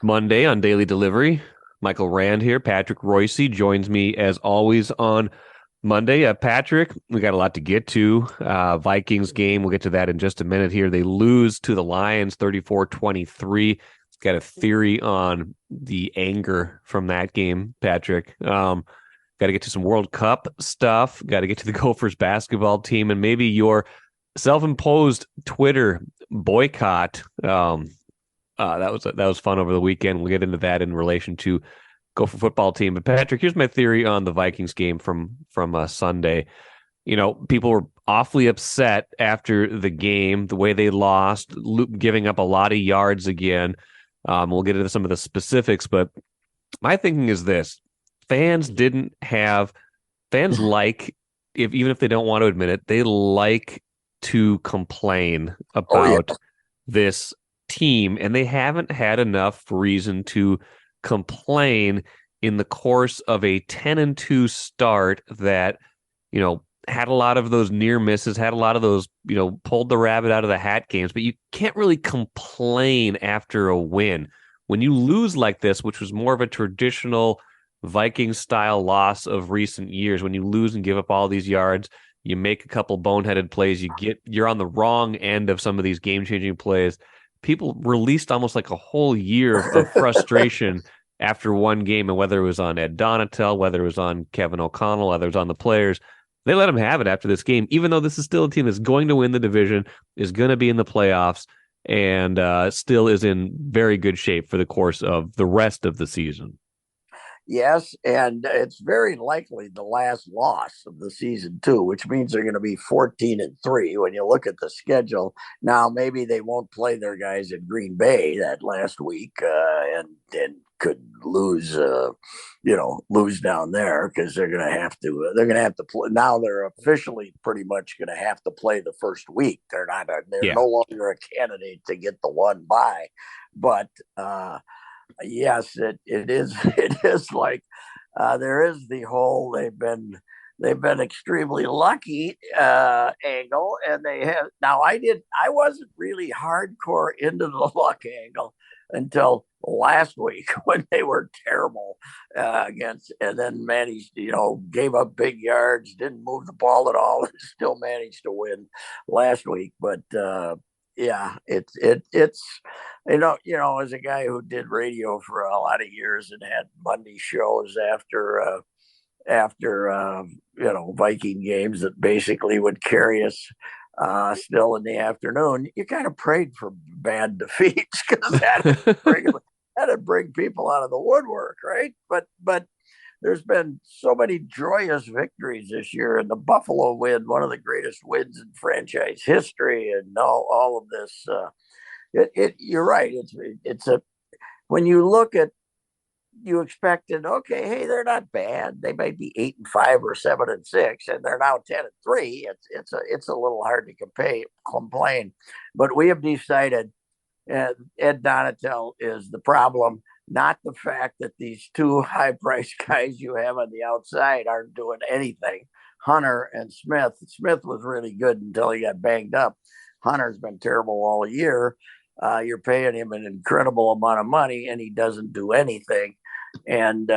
Monday on Daily Delivery. Michael Rand here. Patrick Reusse joins me as always on Monday. Patrick, we got a lot to get to. Vikings game, we'll get to that in just a minute here. They lose to the Lions 34-23. Got a theory on the anger from that game, Patrick. Got to get to some World Cup stuff. Got to get to the Gophers basketball team and maybe your self-imposed Twitter boycott. That was fun over the weekend. We'll get into that in relation to Gopher football team. But Patrick, here's my theory on the Vikings game from Sunday. People were awfully upset after the game, the way they lost, giving up a lot of yards again. We'll get into some of the specifics, but my thinking is this: fans like, even if they don't want to admit it, they like to complain about this team, and they haven't had enough reason to complain in the course of a 10-2 start that, had a lot of those near misses, had a lot of those, pulled the rabbit out of the hat games, but you can't really complain after a win. When you lose like this, which was more of a traditional Viking style loss of recent years, when you lose and give up all these yards, you make a couple boneheaded plays, you're on the wrong end of some of these game-changing plays. People released almost like a whole year of frustration after one game, and whether it was on Ed Donatel, whether it was on Kevin O'Connell, whether it was on the players, they let them have it after this game, even though this is still a team that's going to win the division, is going to be in the playoffs, and still is in very good shape for the course of the rest of the season. Yes, and it's very likely the last loss of the season too, which means they're going to be 14-3 when you look at the schedule. Now, maybe they won't play their guys in Green Bay that last week, and could lose, lose down there because they're going to have to. They're going to have to play. Now they're officially pretty much going to have to play the first week. They're not. They're no longer a candidate to get the one bye, but. Yes, it is. It is like there is the whole they've been extremely lucky angle, and they have now. I wasn't really hardcore into the luck angle until last week when they were terrible against, and then managed, gave up big yards, didn't move the ball at all, and still managed to win last week. But yeah, it's as a guy who did radio for a lot of years and had Monday shows after Viking games that basically would carry us still in the afternoon. You kind of prayed for bad defeats because that'd bring people out of the woodwork, right? But there's been so many joyous victories this year, and the Buffalo win, one of the greatest wins in franchise history, and all of this. You're right. It's a when you look at, you expected, okay, hey, they're not bad. They might be 8-5 or 7-6, and they're now 10-3. It's a little hard to complain, but we have decided Ed Donatel is the problem, not the fact that these two high-priced guys you have on the outside aren't doing anything. Hunter and Smith. Smith was really good until he got banged up. Hunter's been terrible all year. You're paying him an incredible amount of money, and he doesn't do anything. And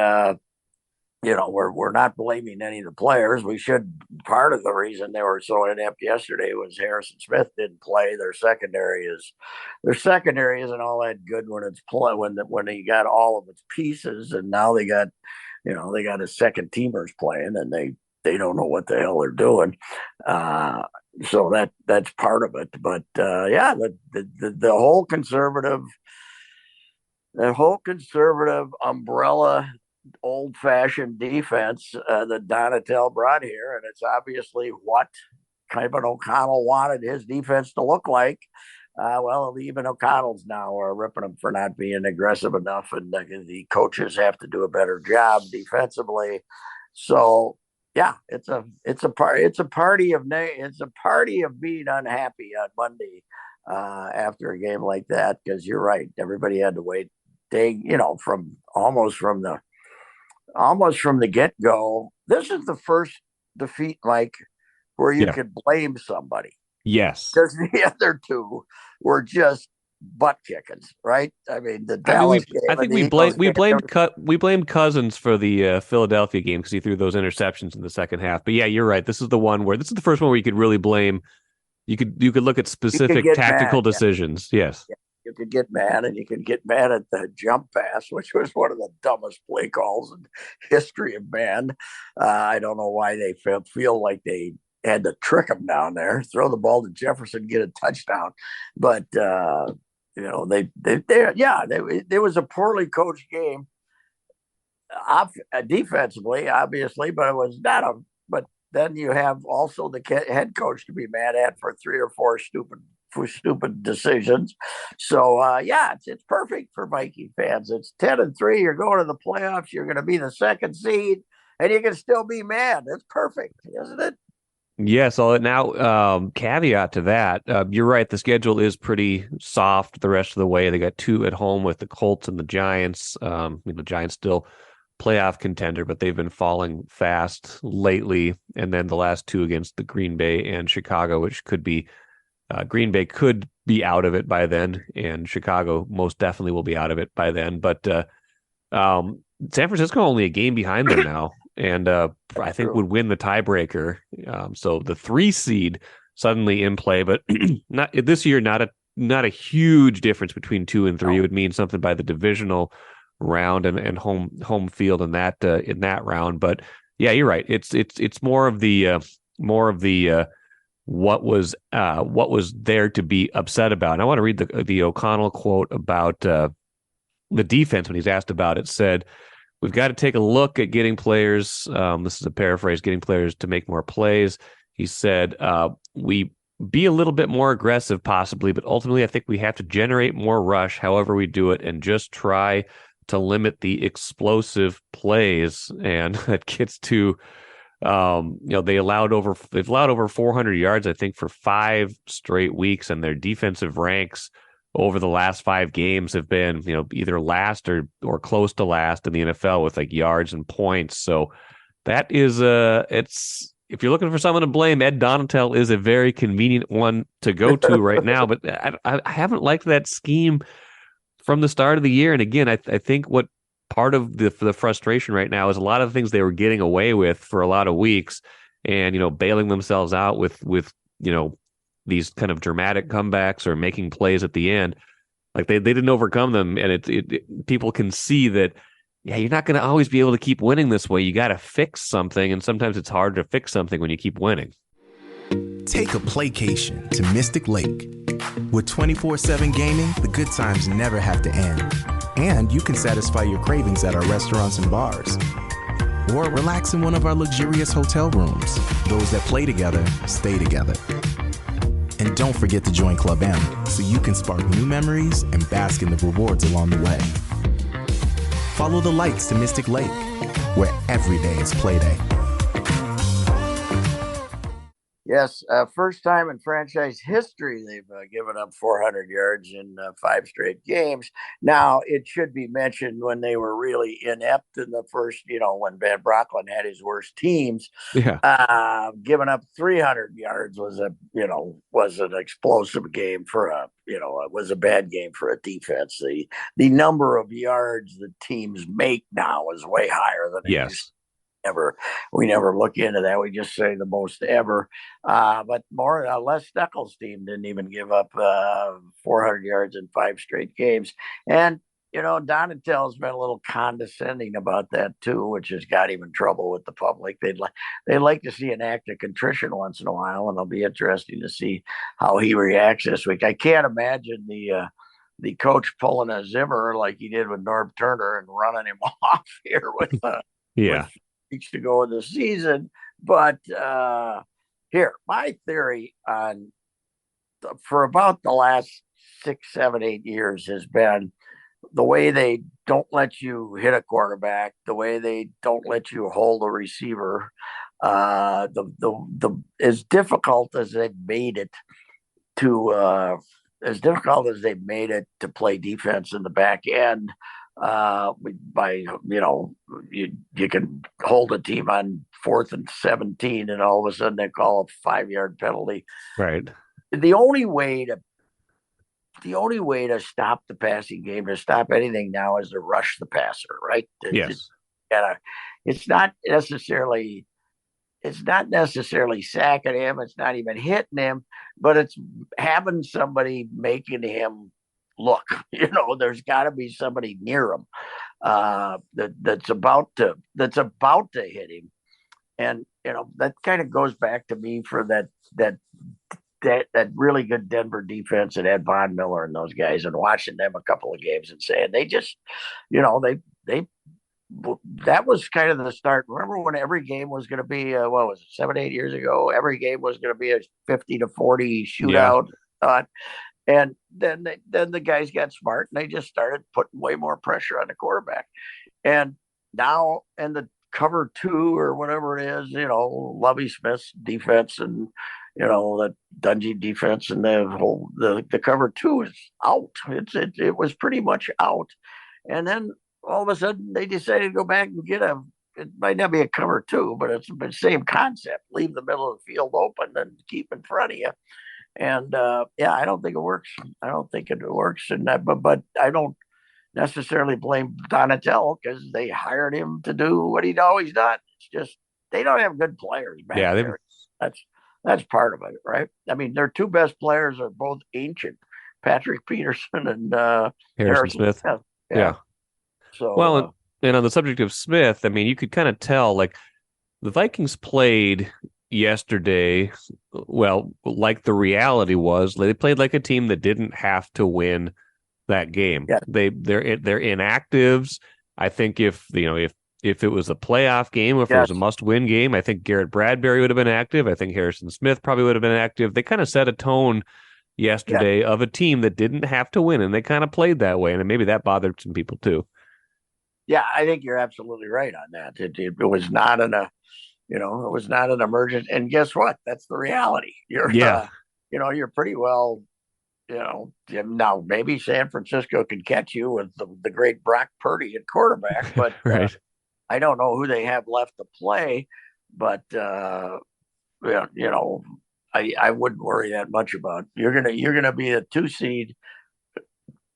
we're not blaming any of the players. We should. Part of the reason they were so inept yesterday was Harrison Smith didn't play. Their secondary isn't all that good when it's when they got all of its pieces, and now they got his second teamers playing, and they don't know what the hell they're doing. So that's part of it. But the whole conservative umbrella old-fashioned defense that Donatel brought here, and it's obviously what Kevin O'Connell wanted his defense to look like. Well, even O'Connell's now ripping them for not being aggressive enough, and the coaches have to do a better job defensively. So yeah, it's a party of being unhappy on Monday after a game like that, because you're right, everybody had to wait. From the get go. This is the first defeat, Mike, where you could blame somebody. Yes. Because the other two were just butt kickings, right? I mean, the I mean, Dallas game I and think the Eagles game. we blamed Cousins for the Philadelphia game because he threw those interceptions in the second half. But yeah, you're right. This is the first one where you could really blame. You could look at You could specific get mad. tactical decisions. Yes. Yeah. You could get mad, and you could get mad at the jump pass, which was one of the dumbest play calls in history of man. I don't know why they feel like they had to trick him down there, throw the ball to Jefferson, get a touchdown. But it was a poorly coached game, defensively, obviously, but it was not a. But then you have also the head coach to be mad at for three or four stupid decisions. So it's perfect for Viking fans. It's 10-3. You're going to the playoffs. You're going to be the second seed, and you can still be mad. It's perfect, isn't it? Yes. Caveat to that, you're right. The schedule is pretty soft the rest of the way. They got two at home with the Colts and the Giants. The Giants still playoff contender, but they've been falling fast lately. And then the last two against the Green Bay and Chicago, which could be Green Bay could be out of it by then, and Chicago most definitely will be out of it by then. But San Francisco only a game behind them now, and I think would win the tiebreaker. So the 3 seed suddenly in play, but not this year. Not a huge difference between 2 and 3. It would mean something by the divisional round and home field in that round. But yeah, you're right. It's more of the what was there to be upset about. And I want to read the O'Connell quote about the defense when he's asked about it. Said, "We've got to take a look at getting players." This is a paraphrase: getting players to make more plays. He said, "We be a little bit more aggressive, possibly, but ultimately, I think we have to generate more rush, however we do it, and just try to limit the explosive plays." And that gets to, they've allowed over 400 yards, I think, for 5 straight weeks, and their defensive ranks over the last 5 games have been, either last or close to last in the NFL with like yards and points. So that is it's if you're looking for someone to blame, Ed Donatel is a very convenient one to go to right now. But I haven't liked that scheme from the start of the year. And again, I think what part of the frustration right now is a lot of the things they were getting away with for a lot of weeks, and bailing themselves out with these kind of dramatic comebacks or making plays at the end. Like they didn't overcome them, and it people can see that. Yeah, you're not going to always be able to keep winning this way. You got to fix something, and sometimes it's hard to fix something when you keep winning. Take a playcation to Mystic Lake. With 24/7 gaming, the good times never have to end. And you can satisfy your cravings at our restaurants and bars. Or relax in one of our luxurious hotel rooms. Those that play together, stay together. And don't forget to join Club M so you can spark new memories and bask in the rewards along the way. Follow the lights to Mystic Lake, where every day is play day. Yes, first time in franchise history they've given up 400 yards in 5 straight games. Now, it should be mentioned when they were really inept in the first, when Van Brocklin had his worst teams, giving up 300 yards was an explosive game it was a bad game for a defense. The number of yards the teams make now is way higher than it used to. We never look into that. We just say the most ever. But Les Steckel's team didn't even give up 400 yards in 5 straight games. And, Donatel's been a little condescending about that too, which has got him in trouble with the public. They'd like to see an act of contrition once in a while, and it'll be interesting to see how he reacts this week. I can't imagine the coach pulling a Zimmer like he did with Norm Turner and running him off here with weeks to go in the season. But here, my theory for about the last 6, 7, 8 years has been the way they don't let you hit a quarterback, the way they don't let you hold a receiver. As difficult as they've made it to play defense in the back end. You can hold a team on 4th and 17, and all of a sudden they call a 5-yard penalty. Right. The only way to the only way to stop the passing game, to stop anything now, is to rush the passer, right? Yes. It's not necessarily sacking him. It's not even hitting him, but it's having somebody making him look. There's got to be somebody near him that's about to hit him, and that kind of goes back to me for that really good Denver defense that had Von Miller and those guys, and watching them a couple of games and saying they just, they that was kind of the start. Remember when every game was going to be, what was it, 7-8 years ago? Every game was going to be a 50-40 shootout. Yeah. And then the guys got smart and they just started putting way more pressure on the quarterback. And now, and the cover 2 or whatever it is, Lovie Smith's defense and, the Dungy defense and the cover 2 is out. It was pretty much out. And then all of a sudden they decided to go back and it might not be a cover 2, but it's the same concept. Leave the middle of the field open and keep in front of you. And I don't think it works. I don't think it works. And but I don't necessarily blame Donatello because they hired him to do what he'd always done. It's just they don't have good players back there. That's part of it, right? I mean, their 2 best players are both ancient, Patrick Peterson and Harrison Smith. Yeah. So well, and on the subject of Smith, I mean, you could kind of tell, like, the Vikings played yesterday, well, like the reality was, they played like a team that didn't have to win that game. Yeah. They're inactives. I think if it was a playoff game, or if it was a must-win game, I think Garrett Bradbury would have been active. I think Harrison Smith probably would have been active. They kind of set a tone yesterday of a team that didn't have to win, and they kind of played that way, and maybe that bothered some people too. Yeah, I think you're absolutely right on that. It was not it was not an emergent. And guess what? That's the reality. You're pretty well, now maybe San Francisco can catch you with the great Brock Purdy at quarterback, but right. I don't know who they have left to play, but I wouldn't worry that much about. You're gonna be a 2 seed,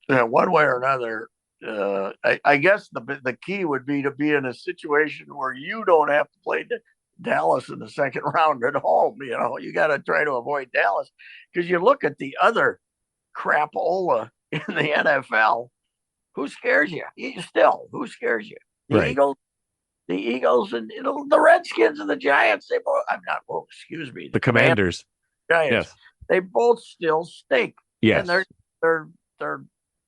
one way or another. I guess the key would be to be in a situation where you don't have to play Dallas in the second round at home. You got to try to avoid Dallas because you look at the other crapola in the NFL. Who scares you? Who scares you? The Eagles and the Redskins and the Giants. The Commanders. Giants. Yes. They both still stink. Yes. And they're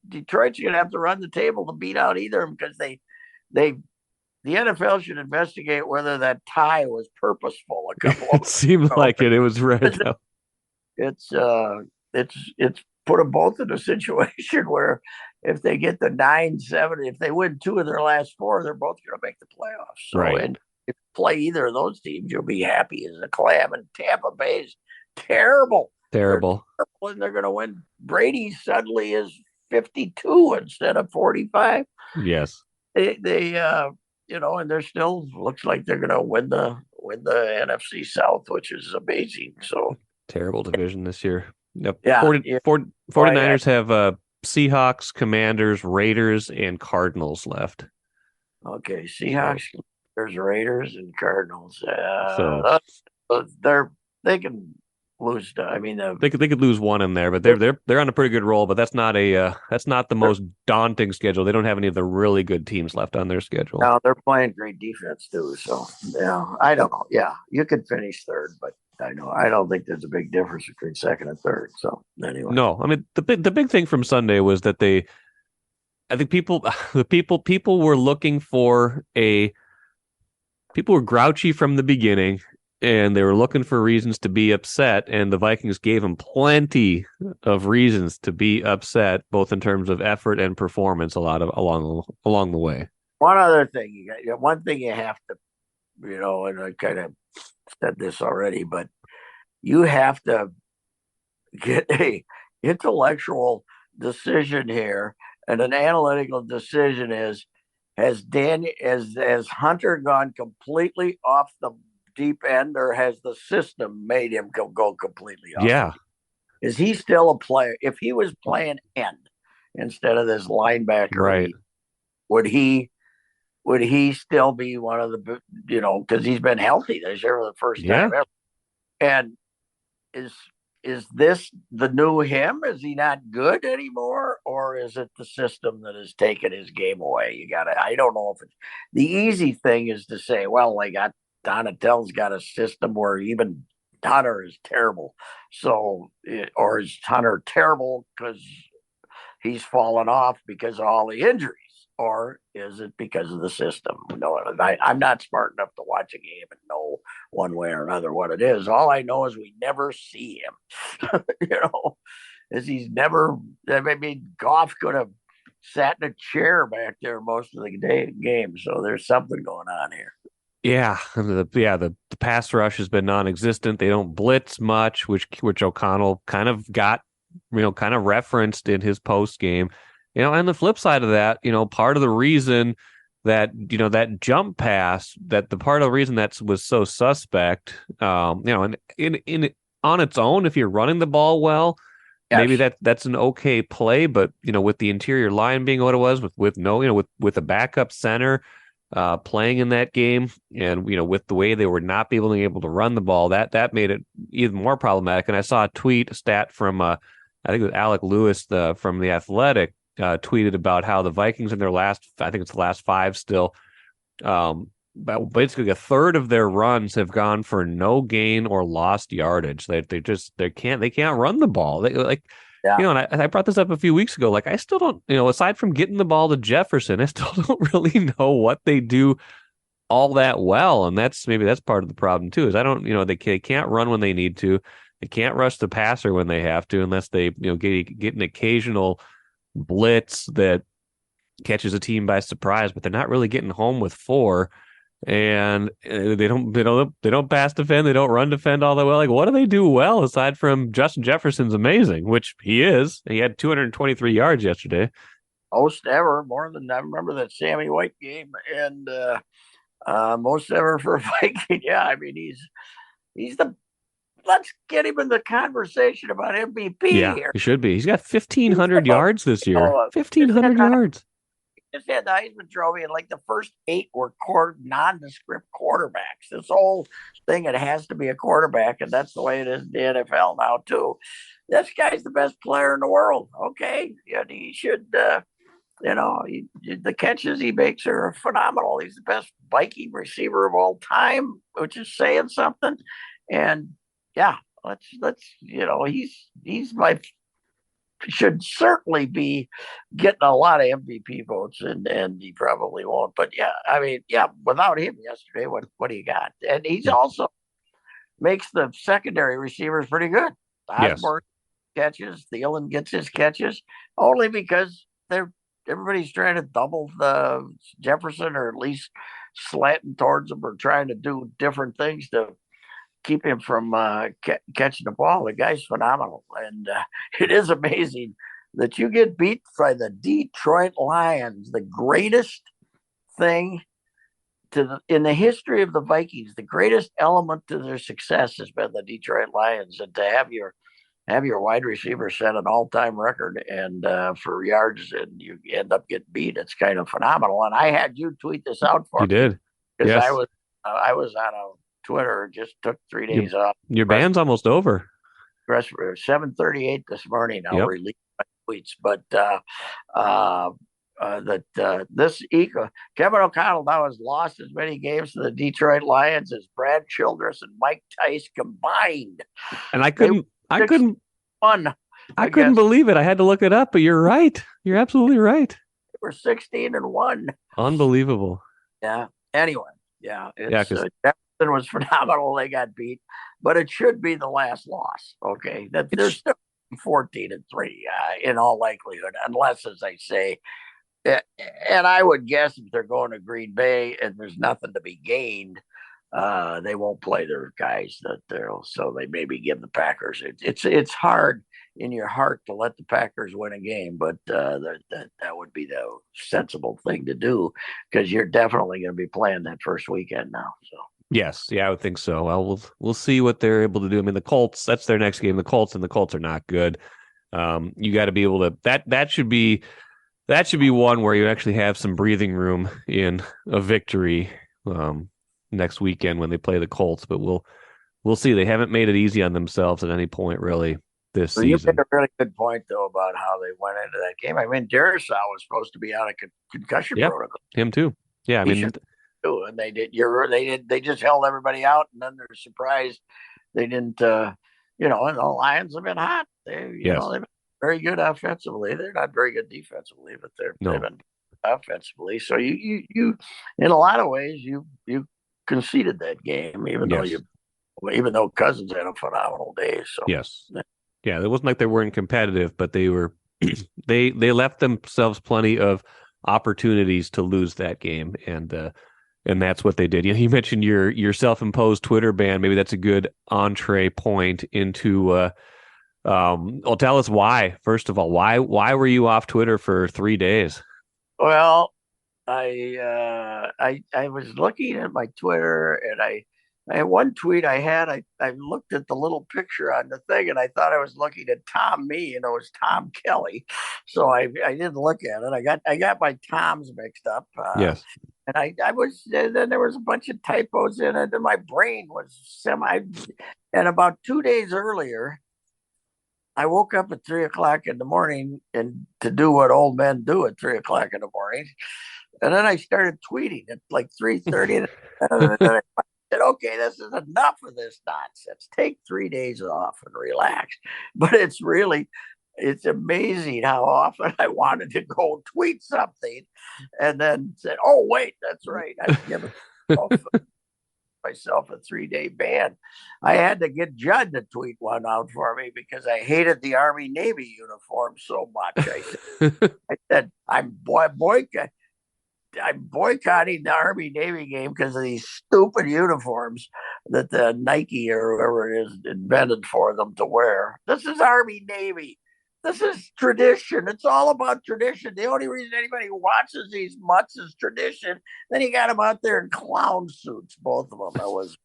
Detroit's going to have to run the table to beat out either of them because the NFL should investigate whether that tie was purposeful. A couple of it seemed like it. It was red. It's put them both in a situation where if they get the 9-7, if they win 2 of their last 4, they're both going to make the playoffs. So, right. And if you play either of those teams, you'll be happy as a clam. And Tampa Bay's terrible. Terrible. And they're going to win. Brady suddenly is 52 instead of 45. Yes. They and they're still looks like they're going to win the NFC South, which is amazing. So terrible division this year. Yep. Yeah. 49ers have Seahawks, Commanders, Raiders, and Cardinals left. Okay, Seahawks, there's Raiders and Cardinals. They can lose. They could lose one in there, but they're on a pretty good roll. But that's not the most daunting schedule. They don't have any of the really good teams left on their schedule. No, they're playing great defense too. So I don't know. Yeah, you could finish third, but I don't think there's a big difference between second and third. So anyway, no. I mean the big thing from Sunday was that I think people were looking for people were grouchy from the beginning. And they were looking for reasons to be upset, and the Vikings gave them plenty of reasons to be upset, both in terms of effort and performance. Along the way. One other thing, one thing you have to, and I kind of said this already, but you have to get a intellectual decision here, and an analytical decision is: has Hunter gone completely off the deep end, or has the system made him go completely off? Yeah. Is he still a player? If he was playing end instead of this linebacker, Right. would he would he still be one of the because he's been healthy this year for the first Yeah. time ever? And is is this the new him? Is he not good anymore, or is it the system that has taken his game away? I don't know if it's the easy thing is to say, well, they got Donatell's got a system where even Hunter is terrible. So, or is Hunter terrible because he's fallen off because of all the injuries? Or is it because of the system? No, I'm not smart enough to watch a game and know one way or another what it is. All I know is we never see him. Is he's never. I mean, Goff could have sat in a chair back there most of the game. So there's something going on here. Yeah, the pass rush has been non-existent. They don't blitz much, which O'Connell kind of got, kind of referenced in his post game. And the flip side of that, part of the reason that that jump pass, that the part of the reason that was so suspect, and in on its own, if you're running the ball well, maybe Yes. that's an okay play, but with the interior line being what it was, with no, with a backup center playing in that game, and with the way they were not being able to run the ball, that made it even more problematic. And I saw a stat from I think it was Alec Lewis from The Athletic tweeted about how the Vikings in their last, I think it's the last five still, but basically a third of their runs have gone for no gain or lost yardage. They can't run the ball. Yeah. And I brought this up a few weeks ago. Like, I still don't, aside from getting the ball to Jefferson, I still don't really know what they do all that well. And maybe that's part of the problem too, is I don't, they can't run when they need to. They can't rush the passer when they have to, unless they, get an occasional blitz that catches a team by surprise, but they're not really getting home with four. And they don't pass defend, they don't run defend all that well. Like, what do they do well aside from Justin Jefferson's amazing, which he is? He had 223 yards yesterday. Most ever, more than I remember that Sammy White game, and most ever for a Viking. Yeah, I mean he's the. Let's get him in the conversation about MVP Yeah, here. he should be. He's got 1,500 yards this year. 1,500 yards. Just had the Heisman Trophy, and like the first 8 were nondescript quarterbacks. This whole thing, it has to be a quarterback, and that's the way it is in the NFL now too. This guy's the best player in the world. Okay, and he should. The catches he makes are phenomenal. He's the best Viking receiver of all time, which is saying something. And yeah, he's my should certainly be getting a lot of MVP votes, and he probably won't. But yeah, I mean, yeah, without him yesterday, what do you got? And he's also makes the secondary receivers pretty good. Yes. Osborne catches, Thielen gets his catches, only because everybody's trying to double the Jefferson, or at least slanting towards him, or trying to do different things to keep him from catching the ball. The guy's phenomenal, and it is amazing that you get beat by the Detroit Lions, the greatest thing in the history of the Vikings. The greatest element to their success has been the Detroit Lions, and to have your wide receiver set an all-time record and for yards, and you end up getting beat. It's kind of phenomenal. And I had you tweet this out for You me did. because Yes. I was on a Twitter, just took 3 days off. Your band's almost over. 7:38 this morning. I'll release my tweets, but Kevin O'Connell now has lost as many games to the Detroit Lions as Brad Childress and Mike Tice combined. And I couldn't believe it. I had to look it up, but you're right. You're absolutely right. They were 16-1. Unbelievable. Yeah. Anyway, yeah. Jefferson was phenomenal. They got beat, but it should be the last loss. Okay, they're still 14-3 in all likelihood, unless, as I say, and I would guess if they're going to Green Bay and there's nothing to be gained, they won't play their guys so they maybe give the Packers. It's hard in your heart to let the Packers win a game, but that would be the sensible thing to do, because you're definitely going to be playing that first weekend now. So Yes, yeah, I would think so. Well, we'll see what they're able to do. I mean, the Colts, that's their next game. The Colts are not good. You got to be able to that should be one where you actually have some breathing room in a victory next weekend when they play the Colts. But we'll see. They haven't made it easy on themselves at any point really this So you made season. a really good point though about how they went into that game. I mean, Darisaw was supposed to be out of concussion Yep, protocol. him too. Yeah, I He mean, should too, and they did. They just held everybody out, and then they're surprised they didn't. And the Lions have been hot. yes, They've been very good offensively. They're not very good defensively, but they've no, been offensively. So you in a lot of ways you conceded that game, yes, even though Cousins had a phenomenal day. So yes, yeah. It wasn't like they weren't competitive, but they were. They left themselves plenty of opportunities to lose that game, and that's what they did. You mentioned your self-imposed Twitter ban. Maybe that's a good entree point into. Well, tell us why. First of all, why were you off Twitter for 3 days? well, I was looking at my Twitter and I had one tweet I looked at the little picture on the thing and I thought I was looking at Tom Me and it was Tom Kelly, so I didn't look at it. I got my Toms mixed up, Yes. and I was then there was a bunch of typos in it and my brain was semi. And about 2 days earlier, I woke up at 3 o'clock in the morning and to do what old men do at 3 o'clock in the morning. And then I started tweeting at like 3:30. And then I said, okay, this is enough of this nonsense. Take 3 days off and relax. But it's amazing how often I wanted to go tweet something and then said, oh, wait, that's right. I've given myself a 3 day ban. I had to get Judd to tweet one out for me because I hated the Army Navy uniform so much. I said I'm boycotting the Army Navy game because of these stupid uniforms that the Nike or whoever it is invented for them to wear. This is Army Navy. This is tradition. It's all about tradition. The only reason anybody watches these mutts is tradition. Then you got them out there in clown suits, both of them. It was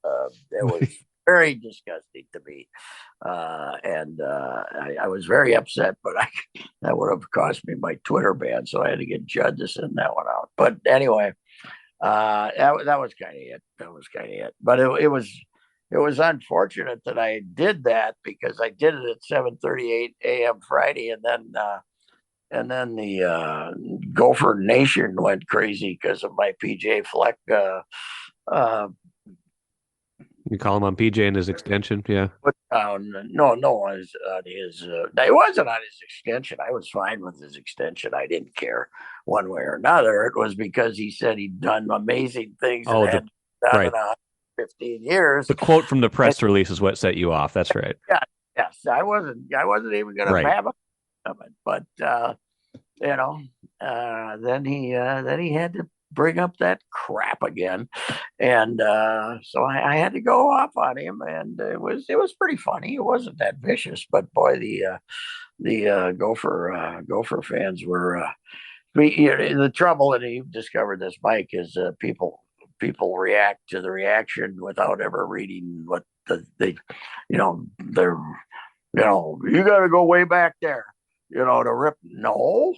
very disgusting to me, and I was very upset. But that would have cost me my Twitter ban, so I had to get Judd to send that one out. But anyway, that was kind of it. That was kind of it. But it was unfortunate that I did that because I did it at 7:38 a.m. Friday, and then the Gopher Nation went crazy because of my PJ Fleck. You call him on PJ and his extension, yeah. Put down. No, on his. It wasn't on his extension. I was fine with his extension. I didn't care one way or another. It was because he said he'd done amazing things and Oh, had done right. in 115 years. The quote from the And, press release is what set you off. That's right. yeah, yes, I wasn't even going to Right. have it, but you know, then he had to bring up that crap again, and so I had to go off on him, and it was pretty funny. It wasn't that vicious, but boy, the Gopher fans were. The trouble, and you've discovered this, Mike, is people react to the reaction without ever reading what they're you got to go way back there, to rip. No,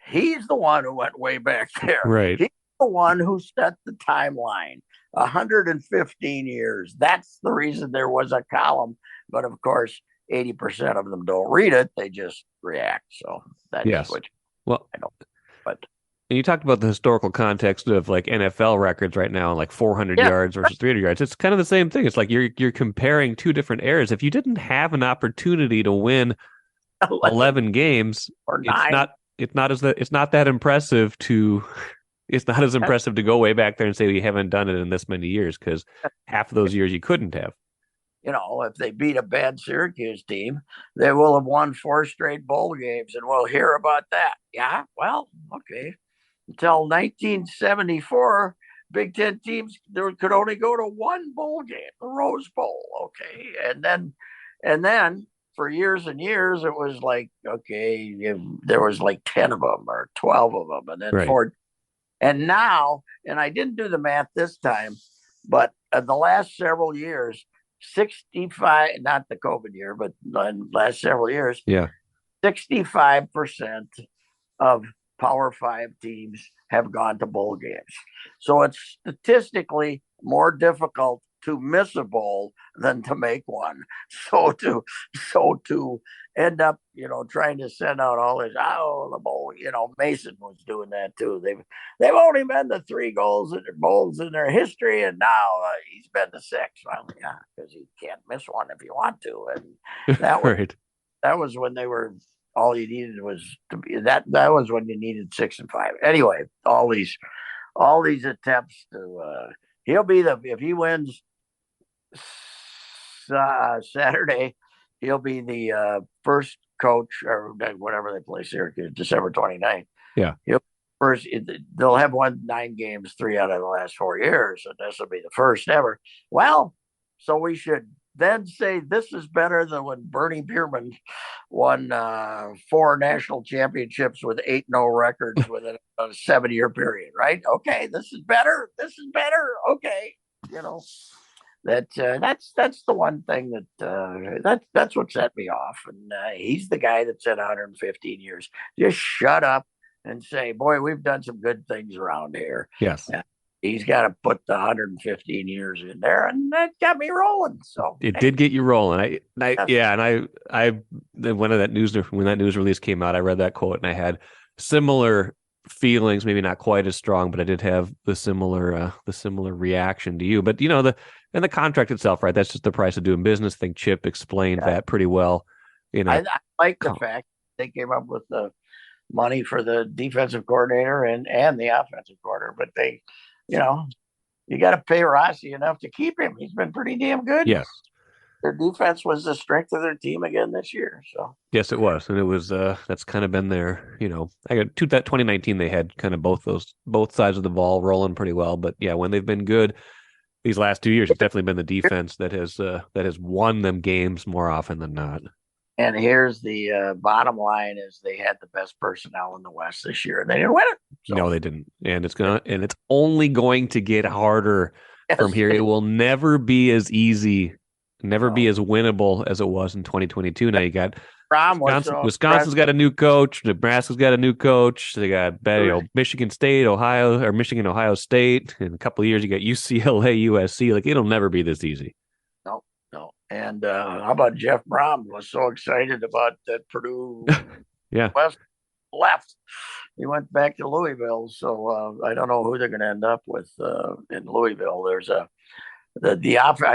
he's the one who went way back there. Right. He's the one who set the timeline. 115 years. That's the reason there was a column. But of course, 80% of them don't read it. They just react. So that's Yes. what Well, I know. But and you talked about the historical context of like NFL records right now, like 400 yeah, yards versus 300 yards. It's kind of the same thing. It's like you're comparing two different eras. If you didn't have an opportunity to win 11 games, or it's nine. not that impressive to it's not as impressive to go way back there and say we haven't done it in this many years because half of those years you couldn't have. If they beat a bad Syracuse team, they will have won 4 straight bowl games, and we'll hear about that. Yeah, well, okay. Until 1974, Big Ten teams could only go to one bowl game, the Rose Bowl. Okay, and then for years and years, it was like, okay, there was like 10 of them or 12 of them, and then Right. four. And now, and I didn't do the math this time, But in the last several years, 65, not the COVID year, but the last several years, Yeah. 65% of Power Five teams have gone to bowl games. So it's statistically more difficult to miss a bowl than to make one. So to end up, trying to send out all this, the bowl, Mason was doing that too. They've only been to 3 goals in their bowls in their history, and now he's been to 6. Well, yeah, because you can't miss one if you want to, and that was Right. that was when they were. All you needed was to be that. That was when you needed 6 and 5. Anyway, all these attempts to. He'll be if he wins Saturday, he'll be the first coach or whatever they play Syracuse December 29th. Yeah. He'll first. They'll have won 9 games 3 out of the last 4 years, and this will be the first ever. Well, so we should then say this is better than when Bernie Bierman won 4 national championships with 8-0 records within a 7-year period, right? Okay, this is better. This is better. Okay, that's the one thing that's what set me off. And he's the guy that said 115 years. Just shut up and say, boy, we've done some good things around here. Yes. He's got to put the 115 years in there, and that got me rolling. So it did get you rolling. When that news release came out, I read that quote and I had similar feelings, maybe not quite as strong, but I did have the similar reaction to you. But the contract itself, right? That's just the price of doing business. I think Chip explained that pretty well. I like the fact they came up with the money for the defensive coordinator and the offensive coordinator, but they. You got to pay Rossi enough to keep him. He's been pretty damn good. Yes. Their defense was the strength of their team again this year. So yes, it was, and it was. That's kind of been their. I got that 2019. They had kind of both sides of the ball rolling pretty well. But yeah, when they've been good these last 2 years, it's definitely been the defense that has won them games more often than not. And here's the bottom line: is they had the best personnel in the West this year, and they didn't win it. So. No, they didn't, and it's only going to get harder from here. It will never be as easy, never be as winnable as it was in 2022. Now you got Wisconsin's got a new coach, Nebraska's got a new coach. They got Michigan State, Ohio State. In a couple of years, you got UCLA, USC. Like it'll never be this easy. No. And how about Jeff Brom was so excited about that Purdue West left. He went back to Louisville. So I don't know who they're going to end up with in Louisville. There's I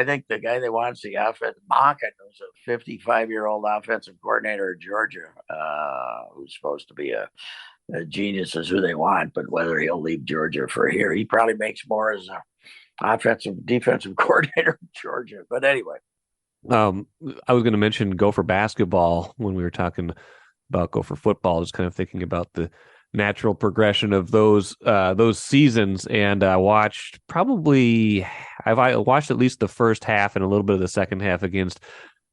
think the guy they want the offense, Monken, who's a 55-year-old offensive coordinator at Georgia, who's supposed to be a genius is who they want, but whether he'll leave Georgia for here, he probably makes more as a defensive coordinator in Georgia. But anyway. I was going to mention Gopher basketball when we were talking about Gopher football, just kind of thinking about the natural progression of those seasons. And I watched at least the first half and a little bit of the second half against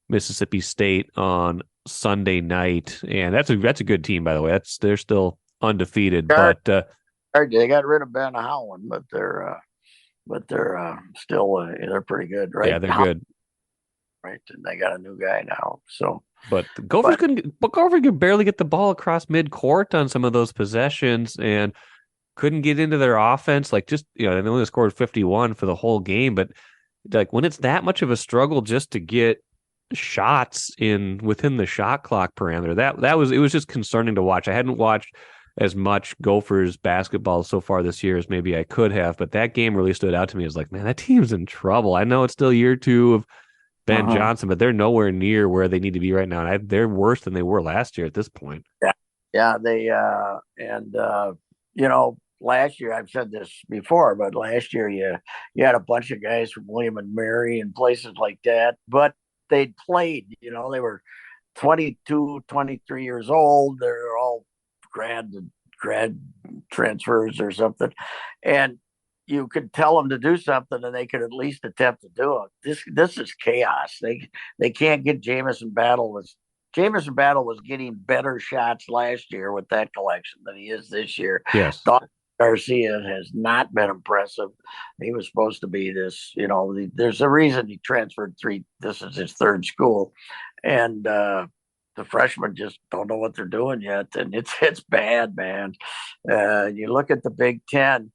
Mississippi State on Sunday night. And that's a good team, by the way. They're still undefeated, but they got rid of Ben Howland, but they're still they're pretty good, right? Yeah, they're good. Right, and they got a new guy now. So, but the Gophers could barely get the ball across midcourt on some of those possessions, and couldn't get into their offense. Like they only scored 51 for the whole game, but like when it's that much of a struggle just to get shots within the shot clock parameter, it was just concerning to watch. I hadn't watched as much Gophers basketball so far this year as maybe I could have, but that game really stood out to me as like, man, that team's in trouble. I know it's still year 2 of Ben Johnson, but they're nowhere near where they need to be right now. And they're worse than they were last year at this point. Yeah. They last year I've said this before, but last year you had a bunch of guys from William and Mary and places like that, but they'd played. They were 22, 23 years old. They're all grad transfers or something, and you could tell them to do something and they could at least attempt to do it. This is chaos. They can't get Jamison Battle was getting better shots last year with that collection than he is this year. Yes. Garcia has not been impressive. He was supposed to be this, there's a reason he transferred three. This is his third school. And the freshmen just don't know what they're doing yet. And it's bad, man. You look at the Big Ten,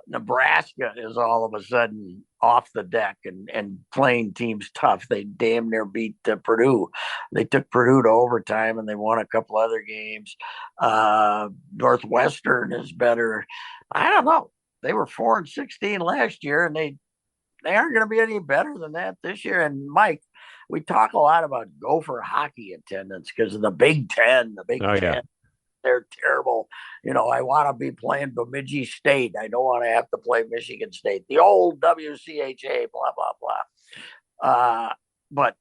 Nebraska is all of a sudden off the deck and playing teams tough. They damn near beat Purdue. They took Purdue to overtime and they won a couple other games. Northwestern is better. I don't know. They were 4-16 last year, and they aren't going to be any better than that this year. And Mike, we talk a lot about Gopher hockey attendance because of the Big Ten. The Big Ten. Yeah. They're terrible. I want to be playing Bemidji State. I don't want to have to play Michigan State. The old WCHA, blah, blah, blah. But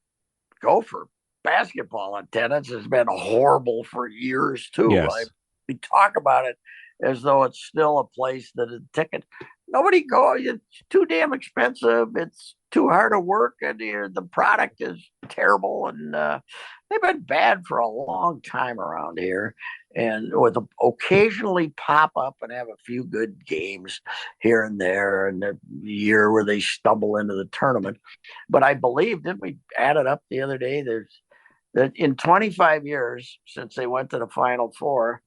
Gopher basketball attendance has been horrible for years, too. Yes. We talk about it as though it's still a place that a ticket. Nobody goes. It's too damn expensive. It's too hard to work, and the product is terrible. And they've been bad for a long time around here. And with occasionally pop up and have a few good games here and there, and the year where they stumble into the tournament. But I believe, didn't we add it up the other day? There's that in 25 years since they went to the Final Four,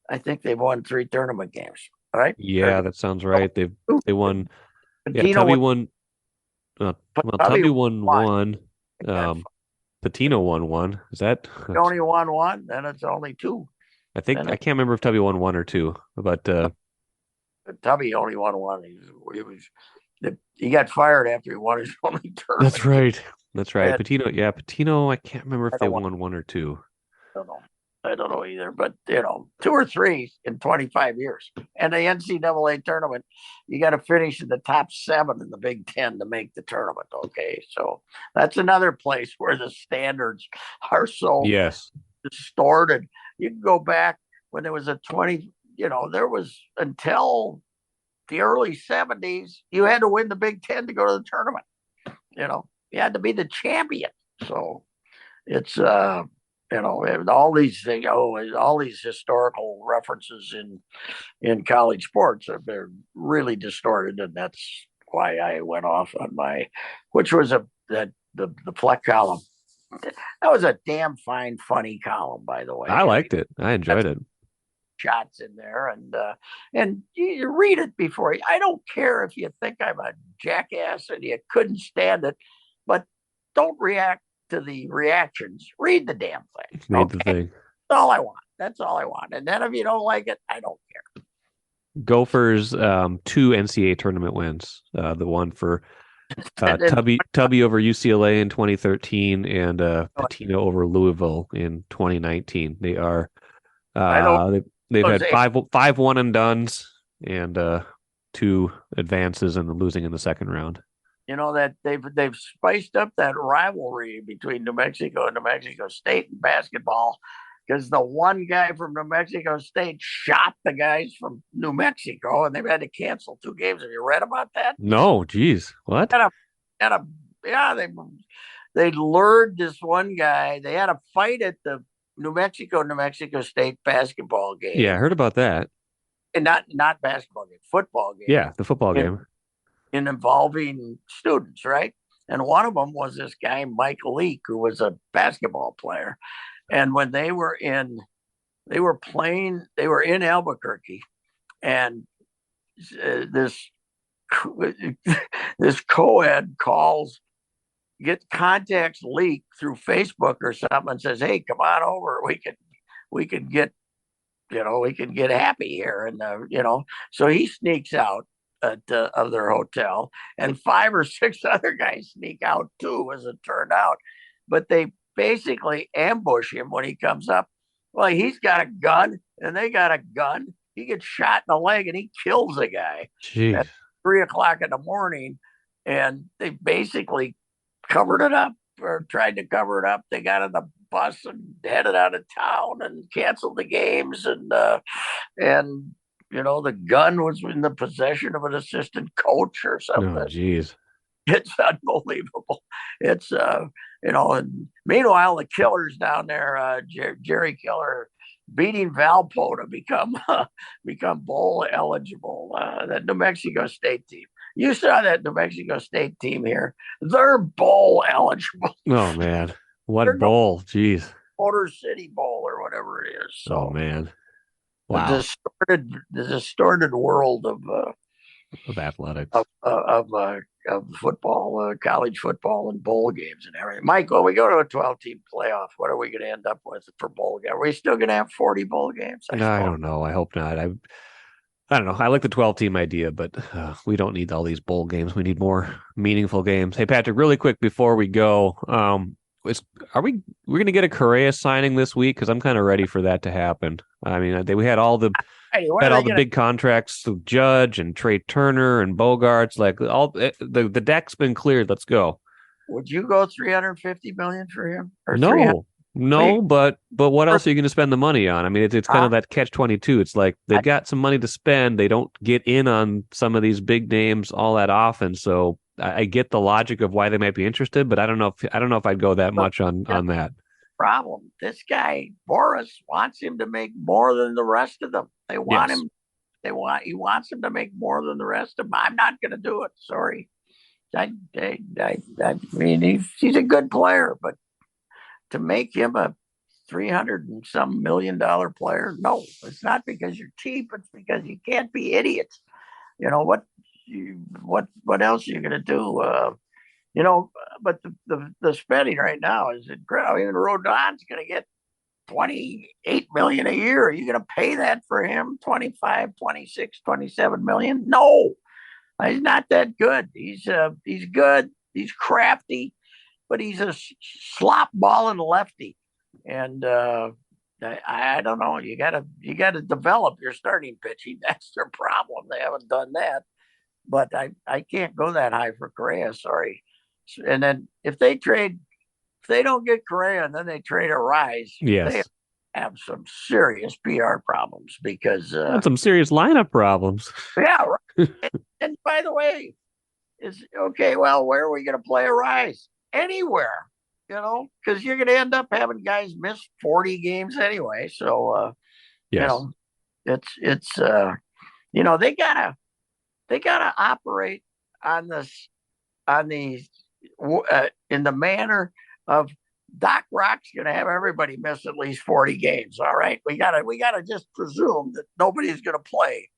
I think they've won 3 tournament games. Right? Yeah, that sounds right. They won. Patino Tubby won. Tubby won one. Patino won one. Is that? He only won one, then it's only 2. I think I can't remember if Tubby won 1 or 2, but Tubby only won 1. He got fired after he won his only tournament. That's right. That's right. Patino. I can't remember if they won 1 or 2. I don't know either, but 2 or 3 in 25 years. And the NCAA tournament, you got to finish in the top 7 in the Big Ten to make the tournament. Okay, so that's another place where the standards are so distorted. You can go back when there was a 20. There was until the early 70s, you had to win the Big Ten to go to the tournament. You had to be the champion. So it's all these things, all these historical references in college sports they're really distorted, and that's why I went off on which was the Fleck column. That was a damn fine, funny column, by the way. I liked it. I enjoyed it. Shots in there, and you read it before. I don't care if you think I'm a jackass and you couldn't stand it, but don't react to the reactions. Read the damn thing. Read the thing. That's all I want. That's all I want. And then if you don't like it, I don't care. Gophers 2 NCAA tournament wins. The one for Tubby over UCLA in 2013 and Patino over Louisville in 2019. They are they've had 5 one and dones and 2 advances and losing in the second round. That they've spiced up that rivalry between New Mexico and New Mexico State in basketball, because the one guy from New Mexico State shot the guys from New Mexico, and they've had to cancel 2 games. Have you read about that? No, geez, what? They lured this one guy. They had a fight at the New Mexico State basketball game. Yeah, I heard about that. And not basketball game, football game. Yeah, the football game. Involving students, right? And one of them was this guy, Mike Leake, who was a basketball player. And when they were in Albuquerque, and this co-ed contacts Leake through Facebook or something and says, "Hey, come on over. We can get happy here." And so he sneaks out of their hotel, and 5 or 6 other guys sneak out too, as it turned out. But they basically ambush him when he comes up. Well, he's got a gun and they got a gun. He gets shot in the leg and he kills a guy. Jeez. At 3:00 in the morning, and they basically covered it up, or tried to cover it up. They got on the bus and headed out of town and canceled the games, and the gun was in the possession of an assistant coach or something. Oh, geez. It's unbelievable. It's, and meanwhile, the killers down there, Jerry Killer, beating Valpo to become bowl eligible. That New Mexico State team. You saw that New Mexico State team here. They're bowl eligible. Oh man, They're what no bowl? Jeez. Motor City Bowl or whatever it is. Oh So man. the Wow. distorted world Of athletics. of football, college football, and bowl games and everything. Mike, when we go to a 12-team playoff, what are we going to end up with for bowl games? Are we still going to have 40 bowl games? I don't know. I hope not. I don't know. I like the 12-team idea, but we don't need all these bowl games. We need more meaningful games. Hey, Patrick, really quick before we go, we're going to get a Correa signing this week? Because I'm kind of ready for that to happen. I mean, we had all the big contracts with Judge and Trey Turner and Bogarts. Like the deck's been cleared. Let's go. Would you go $350 million for him? Or No, but what else are you going to spend the money on? I mean, it's kind of that catch-22. It's like they've got some money to spend. They don't get in on some of these big names all that often. So I get the logic of why they might be interested, but I don't know if I'd go that much on that. Problem. This guy Boris wants him to make more than the rest of them. They want him. He wants him to make more than the rest of them. I'm not going to do it. Sorry. I mean, he's a good player, but to make him a $300 and some million player, no, it's not because you're cheap. It's because you can't be idiots. You know what else are you going to do? But the spending right now is incredible. Even Rodon's going to get $28 million a year. Are you going to pay that for him? 25, 26, 27 million? No, he's not that good. He's good. He's crafty, but he's a slop balling lefty. And I don't know. You gotta develop your starting pitching. That's their problem. They haven't done that. But I can't go that high for Correa. Sorry. And then if they don't get Correa and then they trade a Rise, they have some serious PR problems because some serious lineup problems. Yeah, right. and by the way, is okay. Well, where are we going to play a Rise? Anywhere, because you're going to end up having guys miss 40 games anyway. So, it's they gotta operate on this in the manner of Doc Rock's going to have everybody miss at least 40 games. All right, we gotta just presume that nobody's going to play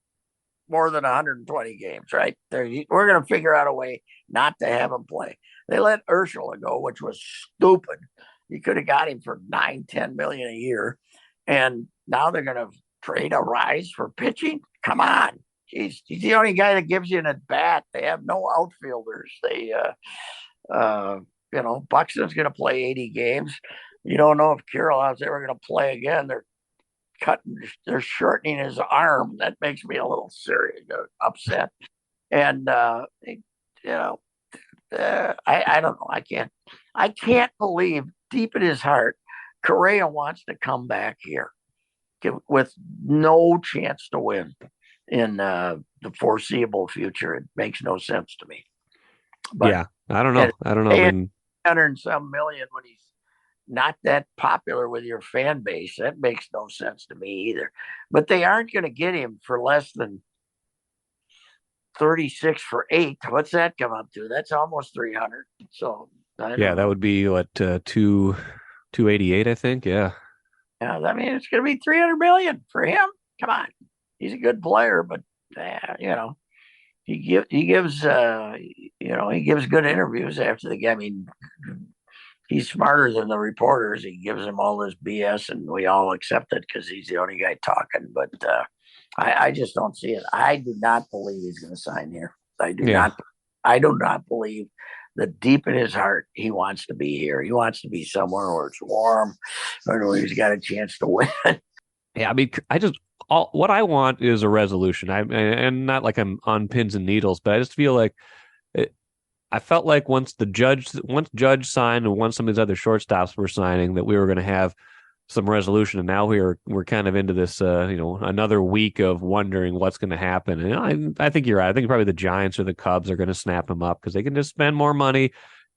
more than 120 games. Right? We're going to figure out a way not to have him play. They let Urshela go, which was stupid. You could have got him for $9-10 million a year, and now they're going to trade a Rise for pitching. Come on. He's the only guy that gives you an at bat. They have no outfielders. Buxton's going to play 80 games. You don't know if Kirillov's ever going to play again. They're shortening his arm. That makes me a little serious, upset. And I don't know. I can't believe deep in his heart, Correa wants to come back here with no chance to win in the foreseeable future. It makes no sense to me. But I don't know. I mean, 100 and some million when he's not that popular with your fan base, that makes no sense to me either. But they aren't going to get him for less than 36 for 8. What's that come up to? That's almost 300. So that would be what 288, I think. Yeah. I mean, it's going to be 300 million for him. Come on. He's a good player, but he gives good interviews after the game. I mean, he's smarter than the reporters. He gives them all this BS, and we all accept it because he's the only guy talking. But I just don't see it. I do not believe he's going to sign here. I do not believe that deep in his heart he wants to be here. He wants to be somewhere where it's warm, or where he's got a chance to win. Yeah, I mean, what I want is a resolution. And not like I'm on pins and needles, but I just feel like I felt like once Judge signed and once some of these other shortstops were signing, that we were going to have some resolution. And now we're kind of into this, another week of wondering what's going to happen. And I think you're right. I think probably the Giants or the Cubs are going to snap him up because they can just spend more money.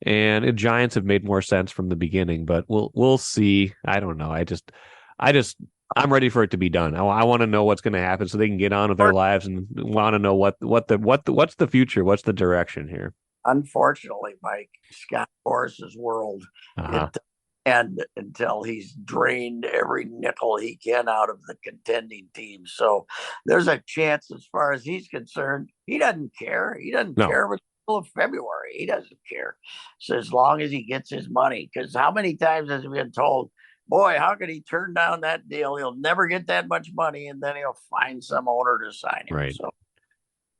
And the Giants have made more sense from the beginning, but we'll see. I don't know. I just I'm ready for it to be done. I want to know what's going to happen so they can get on with their lives and want to know what's the future, what's the direction here. Unfortunately, Mike, Scott Boris's world, it end until he's drained every nickel he can out of the contending team. So there's a chance, as far as he's concerned, he doesn't care. He doesn't care until February. He doesn't care. So as long as he gets his money, because how many times has he been told, boy, how could he turn down that deal? He'll never get that much money, and then he'll find some owner to sign him. Right. So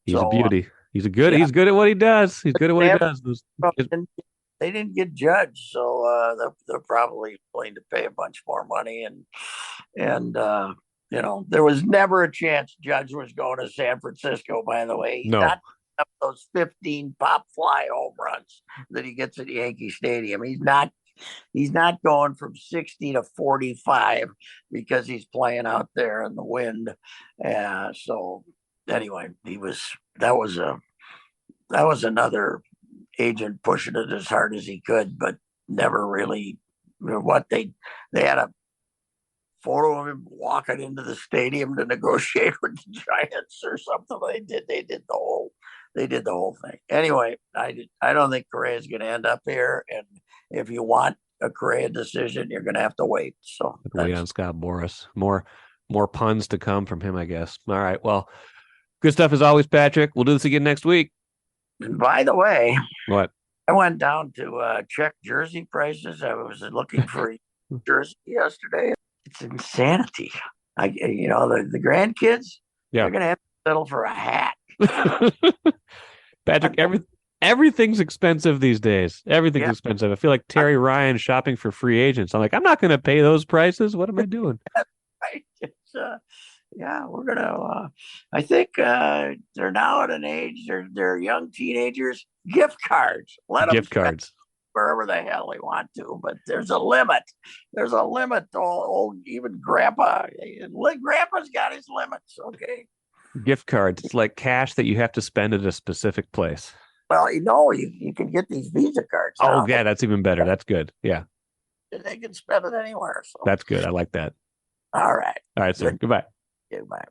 he's a beauty. He's good at what he does. He's good at what he does. They didn't get Judge, so they're probably willing to pay a bunch more money. And there was never a chance Judge was going to San Francisco. By the way, he's not those 15 pop fly home runs that he gets at Yankee Stadium. He's not going from 60 to 45 because he's playing out there in the wind. So anyway, that was another agent pushing it as hard as he could, but never really they had a photo of him walking into the stadium to negotiate with the Giants or something. They did the whole thing. Anyway, I don't think Correa is going to end up here, and if you want a Correa decision, you're going to have to wait. So wait on Scott Boras. More puns to come from him, I guess. All right. Well, good stuff as always, Patrick. We'll do this again next week. And by the way, what? I went down to check jersey prices. I was looking for a jersey yesterday. It's insanity. The grandkids, they're going to have to settle for a hat. Patrick, everything's expensive these days. Everything's expensive. I feel like Terry Ryan shopping for free agents. I'm like, I'm not going to pay those prices. What am I doing? Right. We're going to, I think they're now at an age, they're young teenagers, gift cards. Let them gift cards. Wherever the hell they want to, but there's a limit. There's a limit to old even Grandpa. Grandpa's got his limits, okay? Gift cards. It's like cash that you have to spend at a specific place. Well, you can get these Visa cards now. Oh, yeah, that's even better. That's good. Yeah. They can spend it anywhere. So. That's good. I like that. All right. All right, sir. Goodbye. Goodbye.